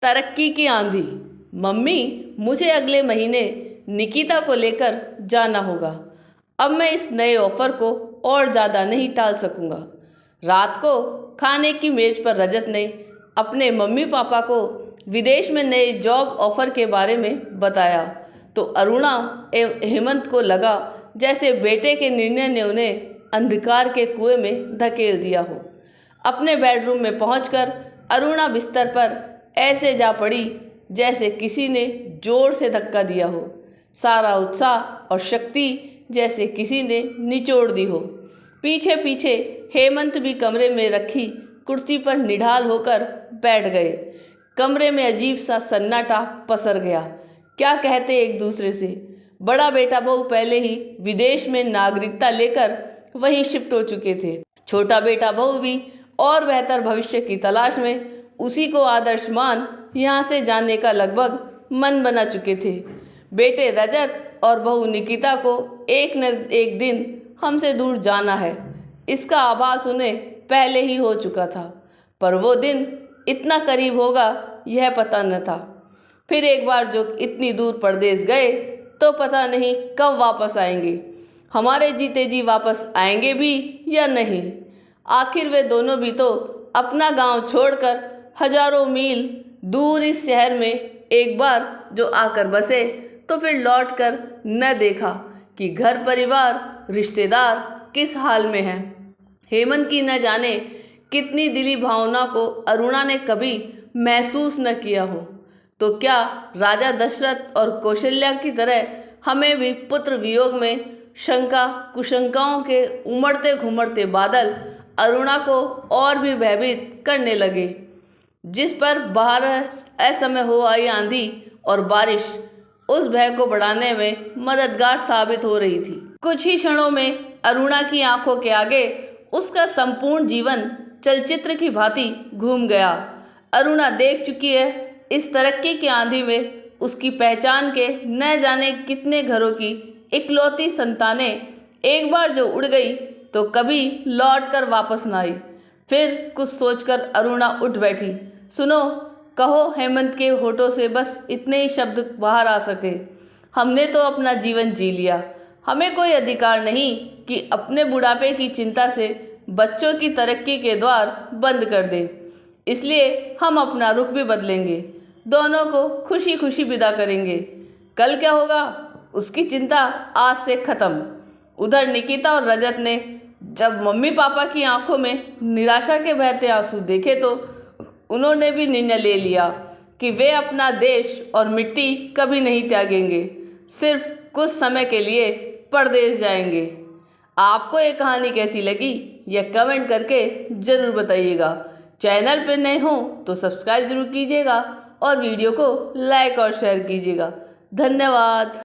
तरक्की की आंधी। मम्मी, मुझे अगले महीने निकिता को लेकर जाना होगा। अब मैं इस नए ऑफर को और ज़्यादा नहीं टाल सकूंगा। रात को खाने की मेज पर रजत ने अपने मम्मी पापा को विदेश में नए जॉब ऑफर के बारे में बताया तो अरुणा एवं हेमंत को लगा जैसे बेटे के निर्णय ने उन्हें अंधकार के कुएं में धकेल दिया हो। अपने बेडरूम में पहुंचकर अरुणा बिस्तर पर ऐसे जा पड़ी जैसे किसी ने जोर से धक्का दिया हो। सारा उत्साह और शक्ति जैसे किसी ने निचोड़ दी हो। पीछे पीछे हेमंत भी कमरे में रखी कुर्सी पर निढाल होकर बैठ गए। कमरे में अजीब सा सन्नाटा पसर गया। क्या कहते एक दूसरे से। बड़ा बेटा बहू पहले ही विदेश में नागरिकता लेकर वहीं शिफ्ट हो चुके थे। छोटा बेटा बहू भी और बेहतर भविष्य की तलाश में उसी को आदर्श मान यहाँ से जाने का लगभग मन बना चुके थे। बेटे रजत और बहू निकिता को एक न एक दिन हमसे दूर जाना है, इसका आभास उन्हें पहले ही हो चुका था, पर वो दिन इतना करीब होगा यह पता न था। फिर एक बार जो इतनी दूर परदेश गए तो पता नहीं कब वापस आएंगे। हमारे जीते जी वापस आएंगे भी या नहीं। आखिर वे दोनों भी तो अपना गांव छोड़कर हजारों मील दूर इस शहर में एक बार जो आकर बसे तो फिर लौटकर न देखा कि घर परिवार रिश्तेदार किस हाल में हैं। हेमंत की न जाने कितनी दिली भावना को अरुणा ने कभी महसूस न किया हो, तो क्या राजा दशरथ और कौशल्या की तरह हमें भी पुत्र वियोग में शंका कुशंकाओं के उमड़ते घुमड़ते बादल अरुणा को और भी भयभीत करने लगे, जिस पर बाहर असमय हो आई आंधी और बारिश उस भय को बढ़ाने में मददगार साबित हो रही थी। कुछ ही क्षणों में अरुणा की आंखों के आगे उसका संपूर्ण जीवन चलचित्र की भांति घूम गया। अरुणा देख चुकी है इस तरक्की की आंधी में उसकी पहचान के न जाने कितने घरों की इकलौती संतानें एक बार जो उड़ गई तो कभी लौट कर वापस न आई। फिर कुछ सोचकर अरुणा उठ बैठी। सुनो, कहो हेमंत के होठों से बस इतने ही शब्द बाहर आ सके। हमने तो अपना जीवन जी लिया, हमें कोई अधिकार नहीं कि अपने बुढ़ापे की चिंता से बच्चों की तरक्की के द्वार बंद कर दे। इसलिए हम अपना रुख भी बदलेंगे, दोनों को खुशी खुशी विदा करेंगे। कल क्या होगा उसकी चिंता आज से खत्म। उधर निकिता और रजत ने जब मम्मी पापा की आंखों में निराशा के बहते आंसू देखे तो उन्होंने भी निर्णय ले लिया कि वे अपना देश और मिट्टी कभी नहीं त्यागेंगे, सिर्फ कुछ समय के लिए परदेश जाएंगे। आपको ये कहानी कैसी लगी यह कमेंट करके ज़रूर बताइएगा। चैनल पर नए हो तो सब्सक्राइब जरूर कीजिएगा और वीडियो को लाइक और शेयर कीजिएगा। धन्यवाद।